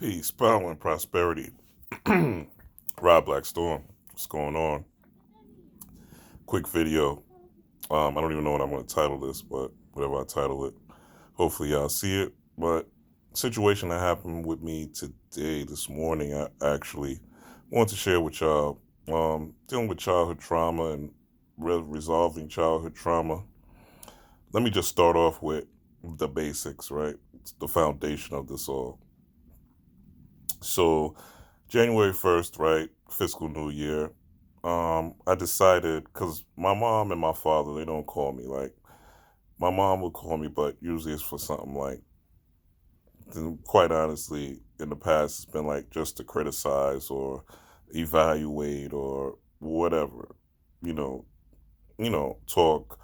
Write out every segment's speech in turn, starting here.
Peace, power, and prosperity. Rob Blackstorm, what's going on? Quick video. I don't even know what I'm going to title this, but whatever I title it, hopefully y'all see it. But situation that happened with me today, this morning, I actually want to share with y'all. Dealing with childhood trauma and resolving childhood trauma. Let me just start off with the basics, right? It's the foundation of this all. So January 1st, right, fiscal new year, I decided, because my mom and my father, they don't call me. Like, my mom would call me, but usually it's for something like, quite honestly, in the past, it's been like just to criticize or evaluate or whatever, you know, talk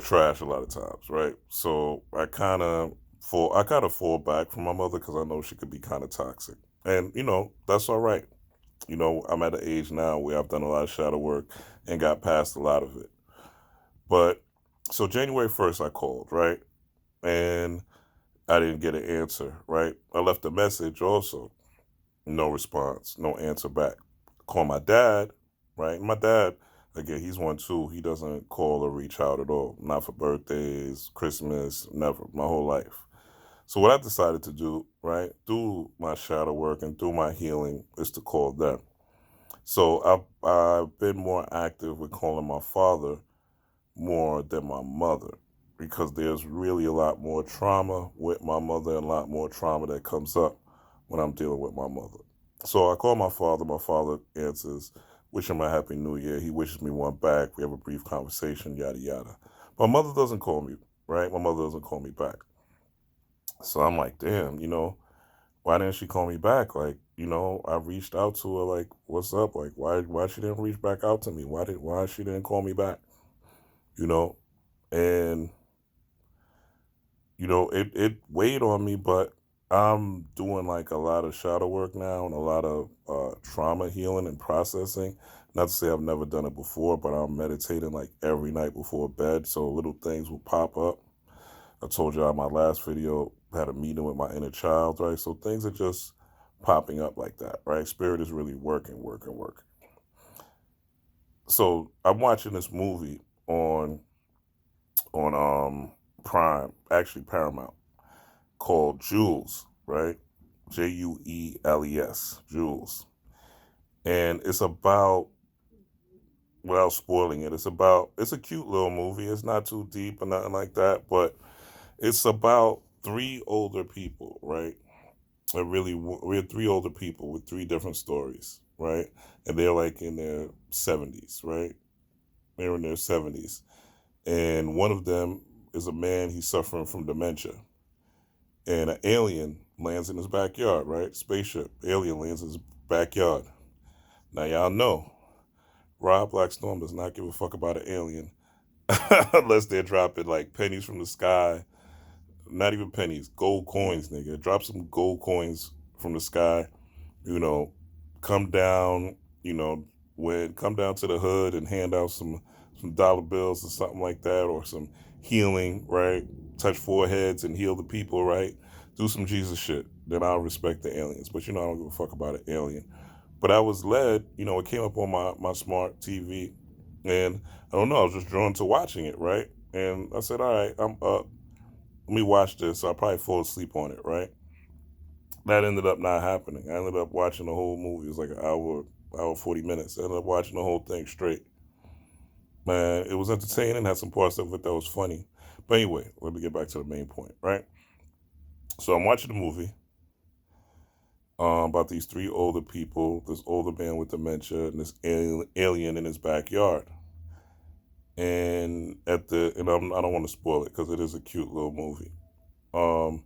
trash a lot of times, right? So I kind of fall back from my mother because I know she could be kind of toxic. And, that's all right. I'm at an age now where I've done a lot of shadow work and got past a lot of it. But so January 1st, I called, right? And I didn't get an answer, right? I left a message also, no response, no answer back. Call my dad, right? My dad, again, he's one too. He doesn't call or reach out at all, not for birthdays, Christmas, never, my whole life. So what I decided to do, right, through my shadow work and through my healing, is to call them. So I've been more active with calling my father more than my mother because there's really a lot more trauma with my mother and a lot more trauma that comes up when I'm dealing with my mother. So I call my father. My father answers, wish him a happy new year. He wishes me one back. We have a brief conversation, yada, yada. My mother doesn't call me, right? My mother doesn't call me back. So I'm like, damn, why didn't she call me back? Like, I reached out to her, like, what's up? Like, why she didn't reach back out to me? Why she didn't call me back? You know? And, it weighed on me, but I'm doing like a lot of shadow work now and a lot of trauma healing and processing. Not to say I've never done it before, but I'm meditating like every night before bed, so little things will pop up. I told you in my last video, I had a meeting with my inner child, right? So things are just popping up like that, right? Spirit is really working, working, working. So I'm watching this movie on Prime, actually Paramount, called Juels, right? Juels, Juels. And it's about, without spoiling it, it's a cute little movie. It's not too deep or nothing like that, but it's about three older people, right? We're three older people with three different stories, right? And they're like in their 70s, right? They're in their 70s. And one of them is a man, he's suffering from dementia. And an alien lands in his backyard, right? Spaceship, alien lands in his backyard. Now, y'all know, Rob Blackstorm does not give a fuck about an alien unless they're dropping like pennies from the sky. Not even pennies, gold coins, nigga. Drop some gold coins from the sky, you know, come down, come down to the hood and hand out some dollar bills or something like that, or some healing, right? Touch foreheads and heal the people, right? Do some Jesus shit. Then I'll respect the aliens. But I don't give a fuck about an alien. But I was led, it came up on my smart TV, and I don't know, I was just drawn to watching it, right? And I said, all right, I'm up. Let me watch this. So I probably fall asleep on it, right? That ended up not happening. I ended up watching the whole movie. It was like an hour 40 minutes. I ended up watching the whole thing straight. Man, it was entertaining, had some parts of it that was funny. But anyway, let me get back to the main point, right? So I'm watching the movie about these three older people, this older man with dementia, and this alien in his backyard. And I don't want to spoil it because it is a cute little movie. Um,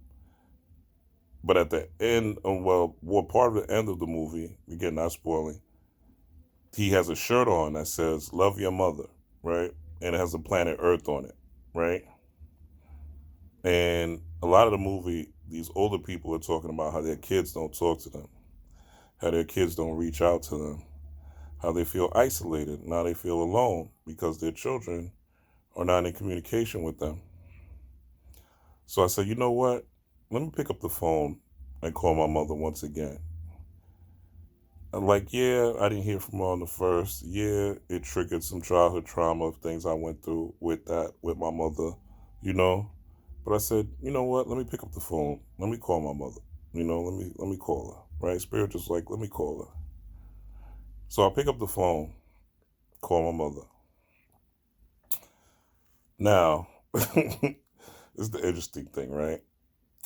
but at the end, what part of the end of the movie, again, not spoiling, he has a shirt on that says "Love Your Mother," right? And it has the planet Earth on it, right? And a lot of the movie, these older people are talking about how their kids don't talk to them, how their kids don't reach out to them, how they feel isolated, now they feel alone because their children are not in communication with them. So I said, you know what? Let me pick up the phone I call my mother once again. I'm like, yeah, I didn't hear from her on the first. Yeah, it triggered some childhood trauma of things I went through with that, with my mother, you know. But I said, you know what? Let me pick up the phone. Let me call my mother. Let me call her. Right? Spirit just like, let me call her. So I pick up the phone, call my mother. Now, this is the interesting thing, right?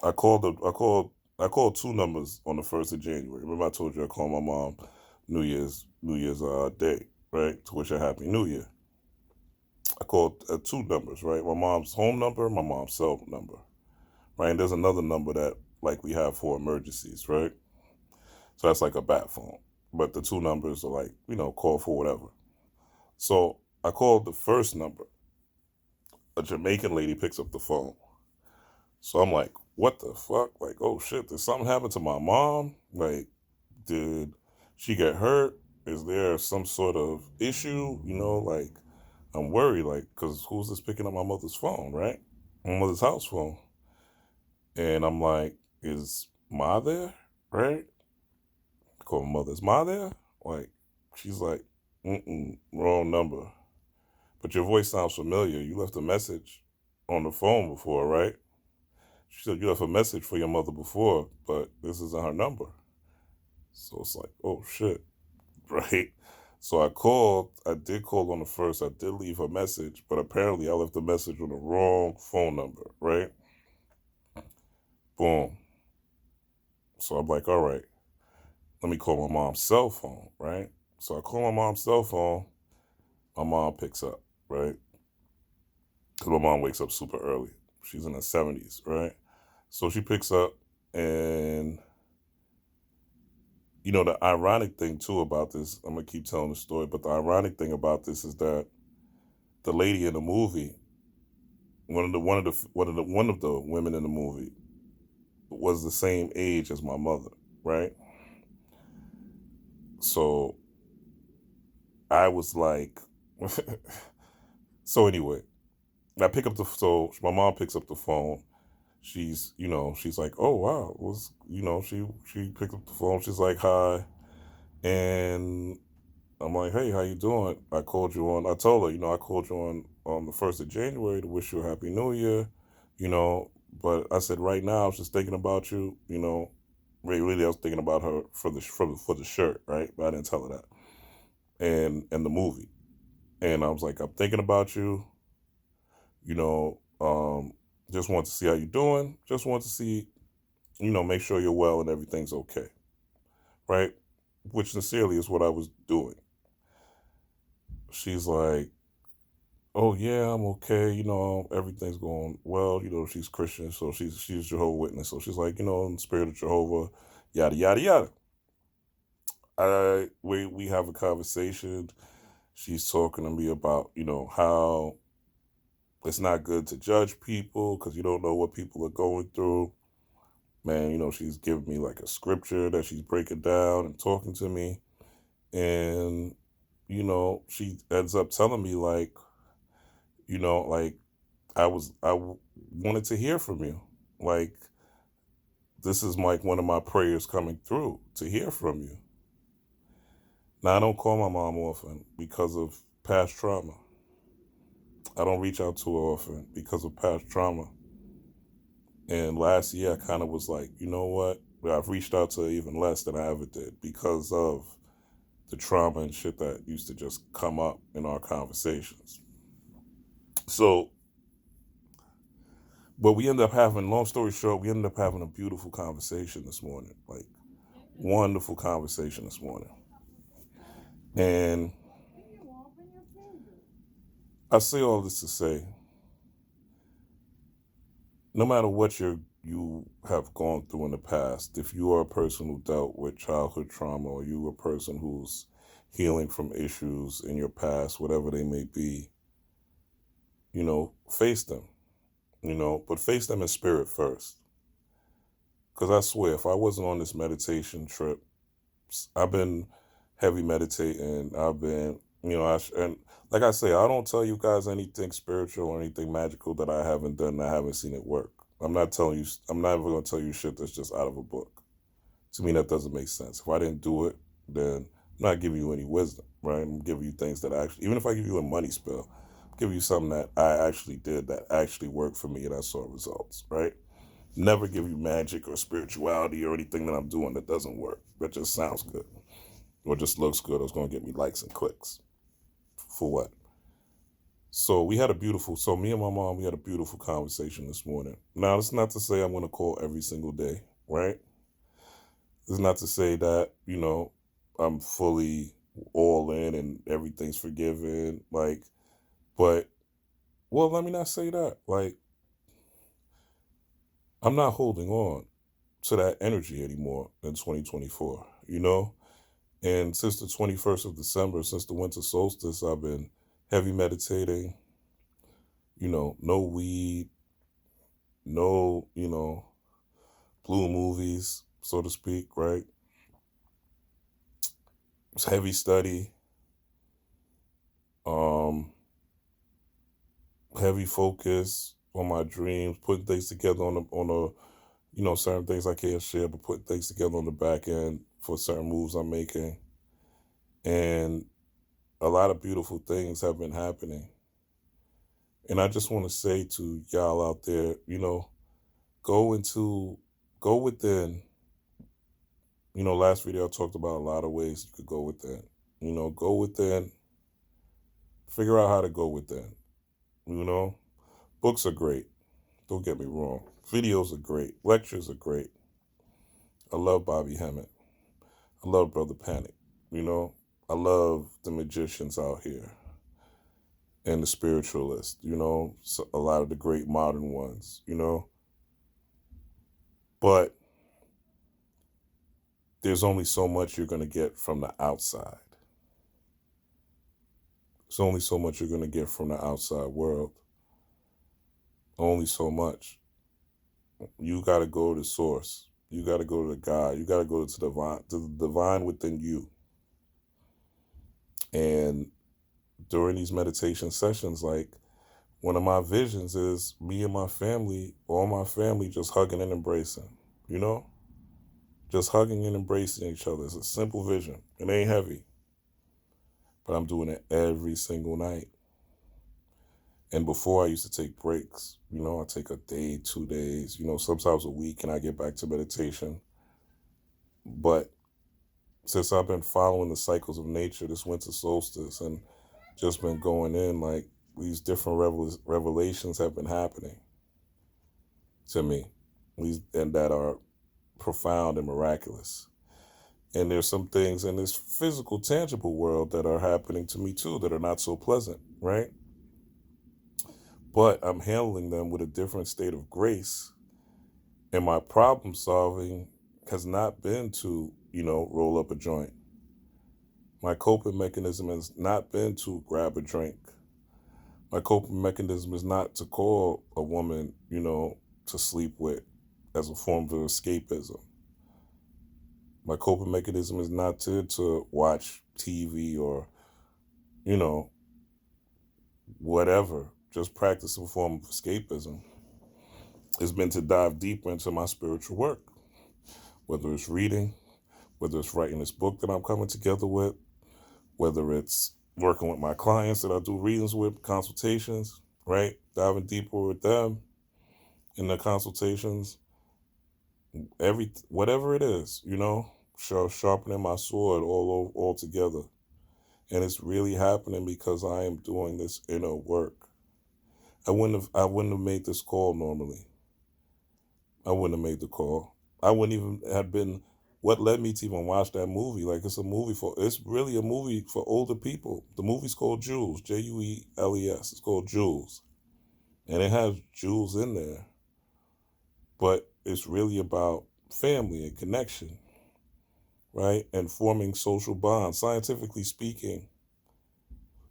I called the I called two numbers on the 1st of January. Remember I told you I called my mom New Year's day, right? To wish her happy New Year. I called two numbers, right? My mom's home number, my mom's cell number, right? And there's another number that like we have for emergencies, right? So that's like a bat phone. But the two numbers are like, call for whatever. So I called the first number. A Jamaican lady picks up the phone. So I'm like, what the fuck? Like, oh shit, did something happen to my mom? Like, did she get hurt? Is there some sort of issue? Like, I'm worried, like, because who's this picking up my mother's phone, right? My mother's house phone. And I'm like, is Ma there? Right? Call my mother, is Ma there? Like, she's like, wrong number. But your voice sounds familiar. You left a message on the phone before, right? She said, you left a message for your mother before, but this isn't her number. So it's like, oh shit, right? So I did call on the first, I did leave a message, but apparently I left the message on the wrong phone number, right? Boom. So I'm like, all right, let me call my mom's cell phone, right? So I call my mom's cell phone, my mom picks up, right? Because my mom wakes up super early. She's in her 70s, right? So she picks up, and the ironic thing too about this, I'm gonna keep telling the story, but the ironic thing about this is that the lady in the movie, one of the women in the movie was the same age as my mother, right? So I was like, so anyway, so my mom picks up the phone. She's like, oh wow, she picked up the phone. She's like, hi, and I'm like, hey, how you doing? I told her, I called you on the 1st of January to wish you a happy new year, you know, but I said right now I was just thinking about you, really I was thinking about her for the shirt, right? But I didn't tell her that. And the movie. And I was like, I'm thinking about you, you know, um, just want to see how you're doing. Just want to see, make sure you're well and everything's okay, right? Which sincerely is what I was doing. She's like, oh yeah, I'm okay. Everything's going well. She's Christian, so she's Jehovah Witness. So she's like, in the spirit of Jehovah, yada yada yada. We have a conversation. She's talking to me about how it's not good to judge people because you don't know what people are going through. Man, she's giving me like a scripture that she's breaking down and talking to me, and she ends up telling me like, like wanted to hear from you. Like, this is like one of my prayers coming through to hear from you. Now, I don't call my mom often because of past trauma. I don't reach out to her often because of past trauma. And last year, I kind of was like, you know what? I've reached out to her even less than I ever did because of the trauma and shit that used to just come up in our conversations. So, but we ended up having, long story short, we ended up having a beautiful conversation this morning. Like, wonderful conversation this morning. And I say all this to say, no matter what you have gone through in the past, if you are a person who dealt with childhood trauma, or you are a person who's healing from issues in your past, whatever they may be, face them, but face them in spirit first. Because I swear, if I wasn't on this meditation trip, I've been heavy meditating. I've been, and like I say, I don't tell you guys anything spiritual or anything magical that I haven't done. I haven't seen it work. I'm not telling you. I'm not even going to tell you shit that's just out of a book. To me, that doesn't make sense. If I didn't do it, then I'm not giving you any wisdom, right? I'm giving you things that actually, even if I give you a money spill, I'm giving you something that I actually did that actually worked for me and I saw results, right? Never give you magic or spirituality or anything that I'm doing that doesn't work. That just sounds good or just looks good or it's going to get me likes and clicks. For what? So me and my mom, we had a beautiful conversation this morning. Now, it's not to say I'm going to call every single day, right? It's not to say that, I'm fully all in and everything's forgiven. Like, but, well, let me not say that. Like, I'm not holding on to that energy anymore in 2024, And since the 21st of December, since the winter solstice, I've been heavy meditating, no weed, no, blue movies, so to speak, right? It's heavy study, um, heavy focus on my dreams, putting things together certain things I can't share, but putting things together on the back end for certain moves I'm making. And a lot of beautiful things have been happening. And I just want to say to y'all out there, go into, go within. Last video I talked about a lot of ways you could go within. Go within, figure out how to go within. Books are great. Don't get me wrong. Videos are great. Lectures are great. I love Bobby Hemmett. I love Brother Panic. You know, I love the magicians out here and the spiritualists, so a lot of the great modern ones. But there's only so much you're going to get from the outside. There's only so much you're going to get from the outside world. Only so much. You got to go to source. You got to go to God. You got to go to the divine within you. And during these meditation sessions, like one of my visions is me and my family, all my family just hugging and embracing, you know? Just hugging and embracing each other. It's a simple vision. It ain't heavy. But I'm doing it every single night. And before I used to take breaks, I take a day, 2 days, sometimes a week, and I get back to meditation. But since I've been following the cycles of nature, this winter solstice, and just been going in, like these different revelations have been happening to me, and that are profound and miraculous. And there's some things in this physical, tangible world that are happening to me too that are not so pleasant, right? But I'm handling them with a different state of grace. And my problem solving has not been to, roll up a joint. My coping mechanism has not been to grab a drink. My coping mechanism is not to call a woman, to sleep with as a form of escapism. My coping mechanism is not to watch TV or, you know, whatever, just practice a form of escapism. It's been to dive deeper into my spiritual work, whether it's reading, whether it's writing this book that I'm coming together with, whether it's working with my clients that I do readings with, consultations, right? Diving deeper with them in the consultations, whatever it is, sharpening my sword all together. And it's really happening because I am doing this inner work. I wouldn't have made this call normally. I wouldn't have made the call. I wouldn't even have been what led me to even watch that movie. Like it's really a movie for older people. The movie's called Juels, Juels. It's called Juels. And it has Juels in there. But it's really about family and connection, right? And forming social bonds. Scientifically speaking,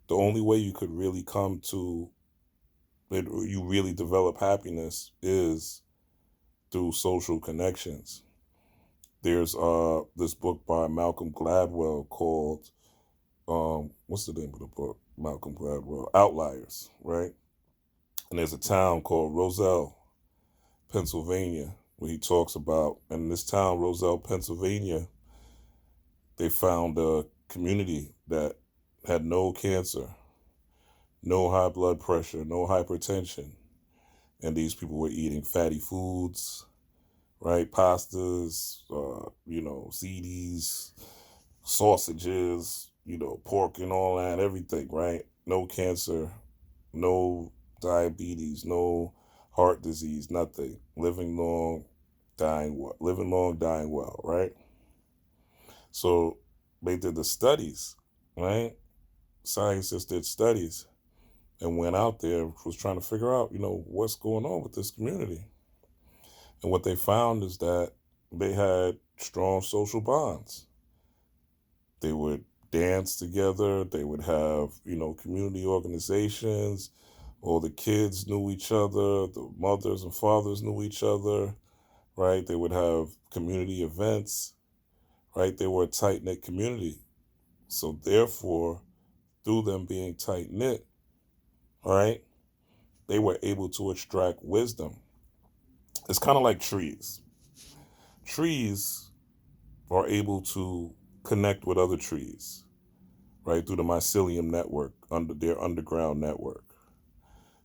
the only way you could really come to it, you really develop happiness is through social connections. There's this book by Malcolm Gladwell called what's the name of the book? Malcolm Gladwell, Outliers, right? And there's a town called Roselle, Pennsylvania, where he talks about in this town, Roselle, Pennsylvania, they found a community that had no cancer, no high blood pressure, no hypertension. And these people were eating fatty foods, right? Pastas, CDs, sausages, pork and all that, everything, right? No cancer, no diabetes, no heart disease, nothing. Living long, dying well. Living long, dying well, right? So they did the studies, right? Scientists did studies and went out there, was trying to figure out, what's going on with this community. And what they found is that they had strong social bonds. They would dance together. They would have, community organizations. All the kids knew each other. The mothers and fathers knew each other, right? They would have community events, right? They were a tight knit community. So therefore, through them being tight knit, right, they were able to extract wisdom. It's kind of like trees. Trees are able to connect with other trees, right, through the mycelium network, under their underground network.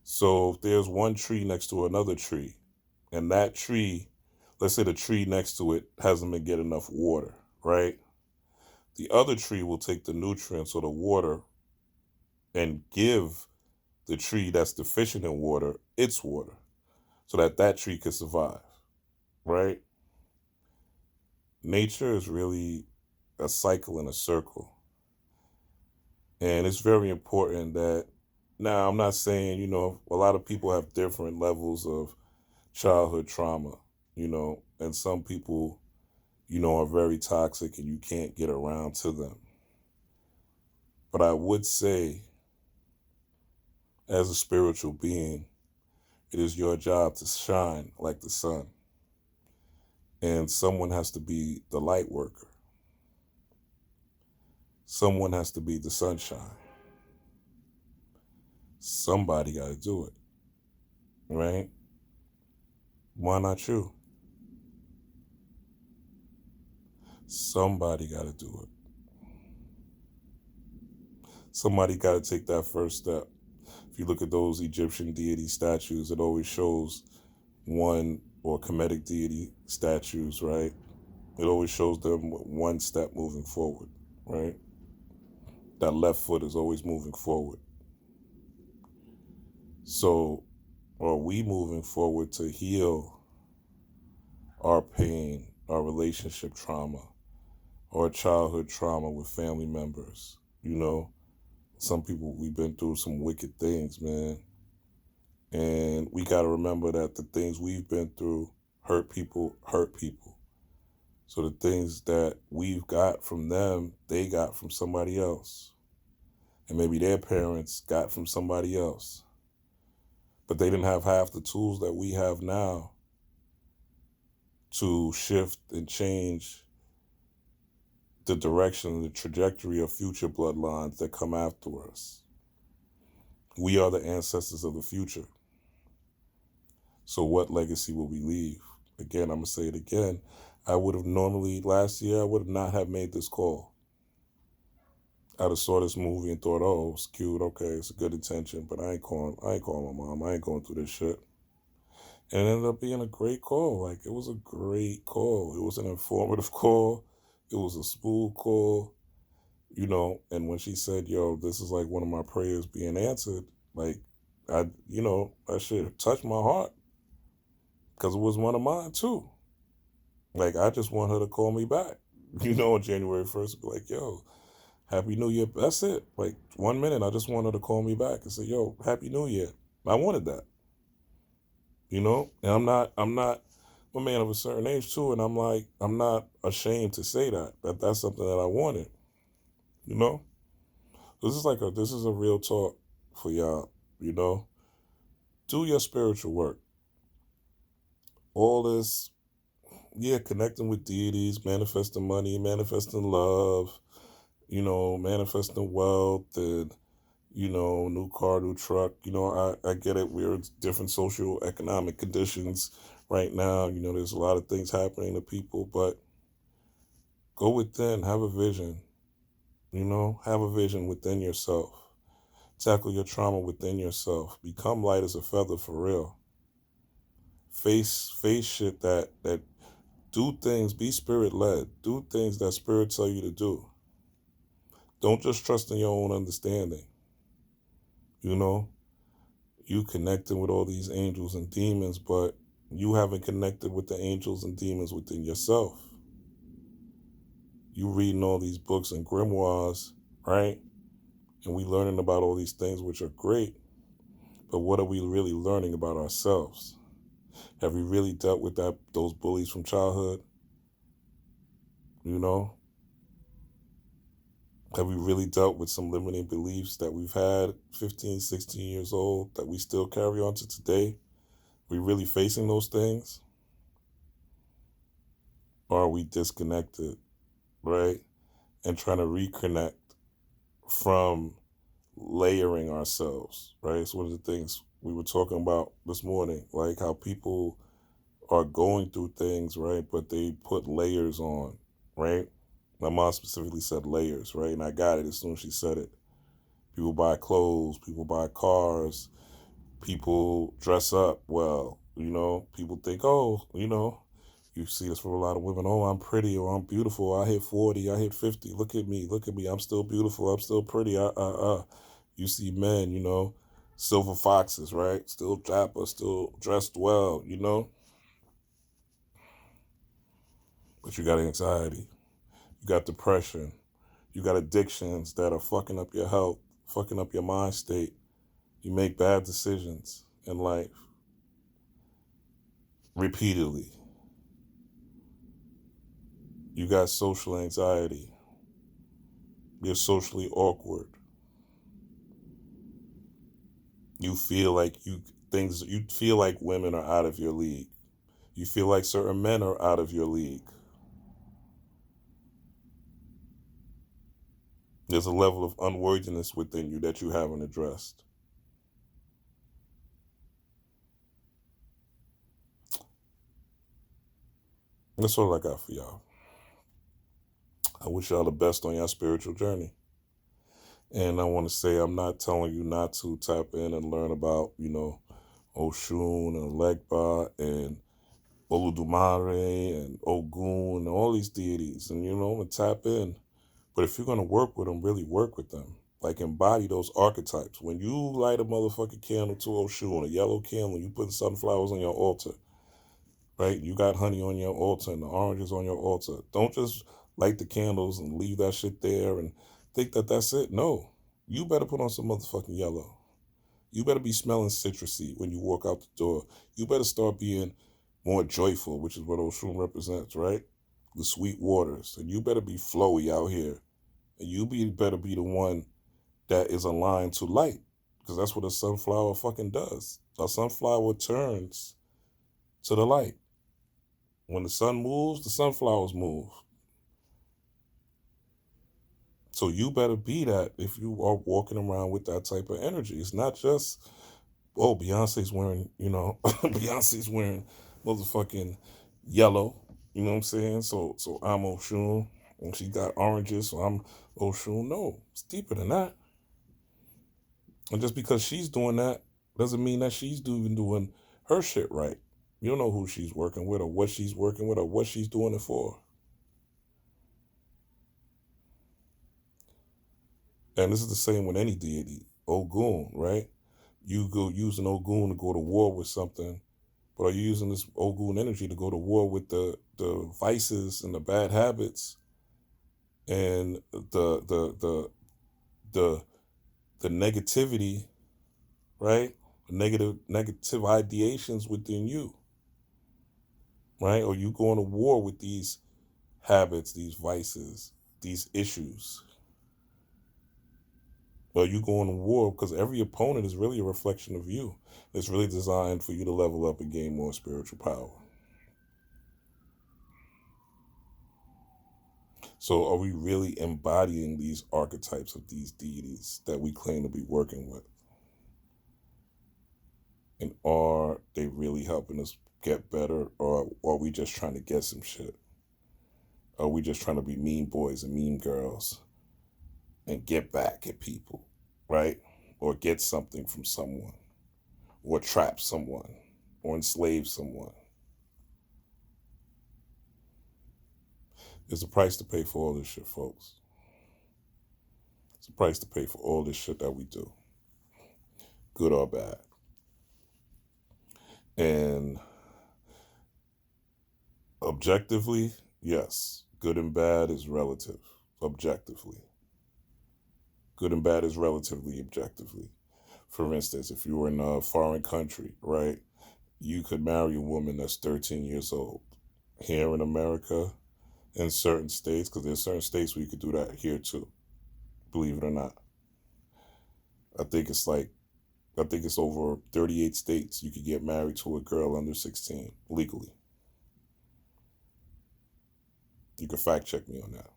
So if there's one tree next to another tree, and that tree, let's say the tree next to it hasn't been getting enough water, right? The other tree will take the nutrients or the water and give the tree that's deficient in water its water so that that tree can survive, right? Nature is really a cycle and a circle. And it's very important that, now I'm not saying, a lot of people have different levels of childhood trauma, and some people, are very toxic and you can't get around to them. But I would say, as a spiritual being, it is your job to shine like the sun. And someone has to be the light worker. Someone has to be the sunshine. Somebody got to do it, right? Why not you? Somebody got to do it. Somebody got to take that first step. If you look at those Egyptian deity statues, it always shows one, or Kemetic deity statues, right? It always shows them one step moving forward, right? That left foot is always moving forward. So are we moving forward to heal our pain, our relationship trauma, or childhood trauma with family members? Some people, we've been through some wicked things, man. And we got to remember that the things we've been through hurt people, hurt people. So the things that we've got from them, they got from somebody else. And maybe their parents got from somebody else. But they didn't have half the tools that we have now to shift and change the direction and the trajectory of future bloodlines that come after us. We are the ancestors of the future. So what legacy will we leave? Again, I'm going to say it again. I would have normally, last year, I would have not have made this call. I'd have saw this movie and thought, oh, it's cute, okay, it's a good intention, but I ain't calling my mom. I ain't going through this shit. And it ended up being a great call. Like, it was a great call. It was an informative call. It was a smooth call, and when she said, yo, this is like one of my prayers being answered, like, that shit touched my heart because it was one of mine too. Like, I just want her to call me back, on January 1st, be like, yo, Happy New Year. That's it. Like, 1 minute, I just want her to call me back and say, yo, Happy New Year. I wanted that, and I'm not a man of a certain age too. And I'm not ashamed to say that's something that I wanted, you know? This is a real talk for y'all, do your spiritual work. All this, yeah, connecting with deities, manifesting money, manifesting love, manifesting wealth, and, new car, new truck. I get it. We're in different social economic conditions right now. There's a lot of things happening to people, but go within, have a vision, have a vision within yourself. Tackle your trauma within yourself. Become light as a feather for real. Face shit that do things, be spirit led. Do things that spirit tell you to do. Don't just trust in your own understanding. You know, you connecting with all these angels and demons, but you haven't connected with the angels and demons within yourself. You reading all these books and grimoires, right? And we learning about all these things, which are great. But what are we really learning about ourselves? Have we really dealt with those bullies from childhood? You know? Have we really dealt with some limiting beliefs that we've had 15, 16 years old that we still carry on to today? We really facing those things? Or are we disconnected, right? And trying to reconnect from layering ourselves, right? It's one of the things we were talking about this morning, like how people are going through things, right? But they put layers on, right? My mom specifically said layers, right? And I got it as soon as she said it. People buy clothes, people buy cars, people dress up well, people think, oh, you see this from a lot of women, oh, I'm pretty or I'm beautiful, I hit 40, I hit 50, look at me, I'm still beautiful, I'm still pretty, You see men, silver foxes, right? Still dapper, still dressed well, but you got anxiety, you got depression, you got addictions that are fucking up your health, fucking up your mind state. You make bad decisions in life repeatedly. You got social anxiety. You're socially awkward. You feel like you feel like women are out of your league. You feel like certain men are out of your league. There's a level of unworthiness within you that you haven't addressed. That's all I got for y'all. I wish y'all the best on your spiritual journey. And I want to say I'm not telling you not to tap in and learn about, Oshun and Legba and Oludumare and Ogun and all these deities and tap in. But if you're going to work with them, really work with them. Like embody those archetypes. When you light a motherfucking candle to Oshun, a yellow candle, you put sunflowers on your altar, right? You got honey on your altar and the oranges on your altar. Don't just light the candles and leave that shit there and think that that's it. No. You better put on some motherfucking yellow. You better be smelling citrusy when you walk out the door. You better start being more joyful, which is what Oshun represents, right? The sweet waters. And you better be flowy out here. And better be the one that is aligned to light. Because that's what a sunflower fucking does. A sunflower turns to the light. When the sun moves, the sunflowers move. So you better be that if you are walking around with that type of energy. It's not just, oh, Beyonce's wearing, Beyonce's wearing motherfucking yellow. You know what I'm saying? So I'm Oshun. And she got oranges, so I'm Oshun. No, it's deeper than that. And just because she's doing that doesn't mean that she's even doing her shit right. You don't know who she's working with or what she's working with or what she's doing it for. And this is the same with any deity. Ogun, right? You go using Ogun to go to war with something, but are you using this Ogun energy to go to war with the vices and the bad habits and the the negativity, right? Negative ideations within you, right? Or you going to war with these habits, these vices, these issues. Or you going to war because every opponent is really a reflection of you. It's really designed for you to level up and gain more spiritual power. So are we really embodying these archetypes of these deities that we claim to be working with? And are they really helping us get better, or are we just trying to get some shit? Are we just trying to be mean boys and mean girls and get back at people, right? Or get something from someone, or trap someone, or enslave someone? There's a price to pay for all this shit, folks. It's a price to pay for all this shit that we do, good or bad. And objectively, yes, good and bad is relative, objectively. Good and bad is relatively objectively. For instance, if you were in a foreign country, right, you could marry a woman that's 13 years old. Here in America, in certain states, because there's certain states where you could do that here too, believe it or not. I think it's like, I think it's over 38 states you could get married to a girl under 16 legally. You can fact check me on that.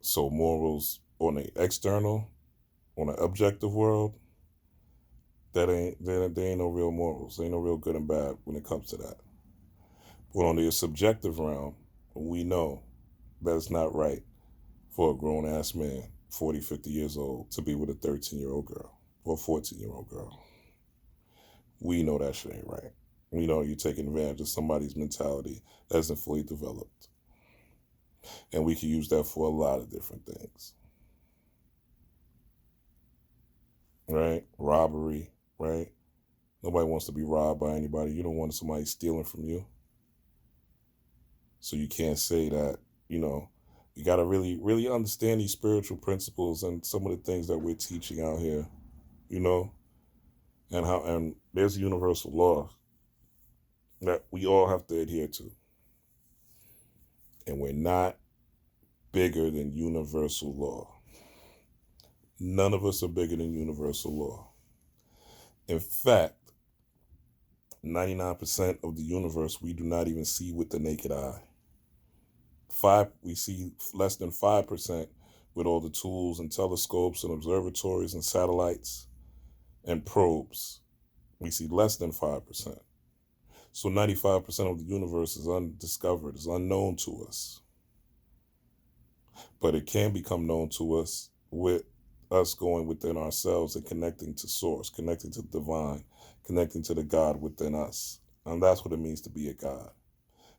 So morals on the external, on the objective world, there ain't no real morals. There ain't no real good and bad when it comes to that. But on the subjective realm, we know that it's not right for a grown ass man, 40, 50 years old, to be with a 13-year-old girl or a 14-year-old girl. We know that shit ain't right. We know you're taking advantage of somebody's mentality that isn't fully developed. And we can use that for a lot of different things. Right? Robbery, right? Nobody wants to be robbed by anybody. You don't want somebody stealing from you. So you can't say that, you got to really, really understand these spiritual principles and some of the things that we're teaching out here, and there's a universal law that we all have to adhere to. And we're not bigger than universal law. None of us are bigger than universal law. In fact, 99% of the universe we do not even see with the naked eye. We see less than 5% with all the tools and telescopes and observatories and satellites and probes. We see less than 5%. So 95% of the universe is undiscovered, is unknown to us. But it can become known to us with us going within ourselves and connecting to source, connecting to the divine, connecting to the God within us. And that's what it means to be a God.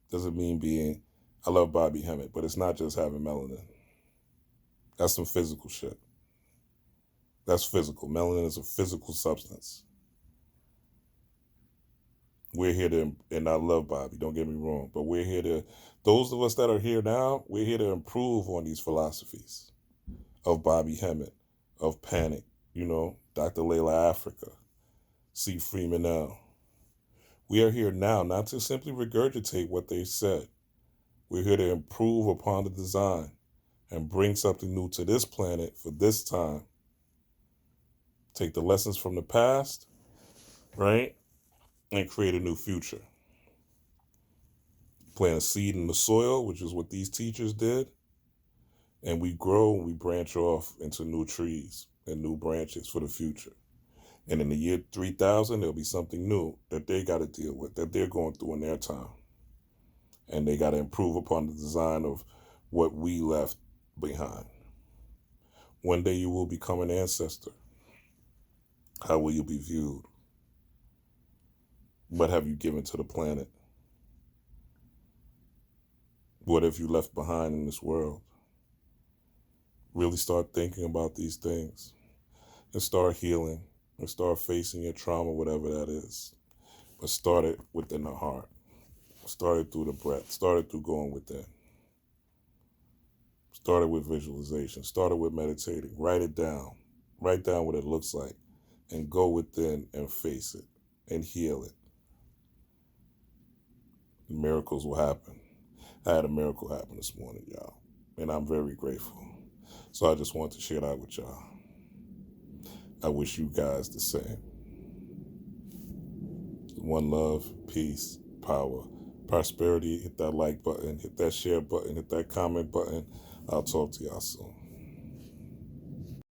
Doesn't mean being, I love Bobby Hemmett, but it's not just having melanin. That's some physical shit. That's physical. Melanin is a physical substance. We're here to, and I love Bobby, don't get me wrong, but we're here to, those of us that are here now, we're here to improve on these philosophies of Bobby Hemmett, of Panic, Dr. Layla Africa, C. Freeman L. We are here now not to simply regurgitate what they said. We're here to improve upon the design and bring something new to this planet for this time. Take the lessons from the past, right? And create a new future. Plant a seed in the soil, which is what these teachers did. And we grow and we branch off into new trees and new branches for the future. And in the year 3000, there'll be something new that they got to deal with, that they're going through in their time. And they got to improve upon the design of what we left behind. One day you will become an ancestor. How will you be viewed? What have you given to the planet? What have you left behind in this world? Really start thinking about these things and start healing and start facing your trauma, whatever that is. But start it within the heart. Start it through the breath. Start it through going within. Start it with visualization. Start it with meditating. Write it down. Write down what it looks like and go within and face it and heal it. Miracles will happen. I had a miracle happen this morning, y'all, and I'm very grateful. So I just want to share that with y'all. I wish you guys the same. One love, peace, power, prosperity. Hit that like button, hit that share button, hit that comment button. I'll talk to y'all soon.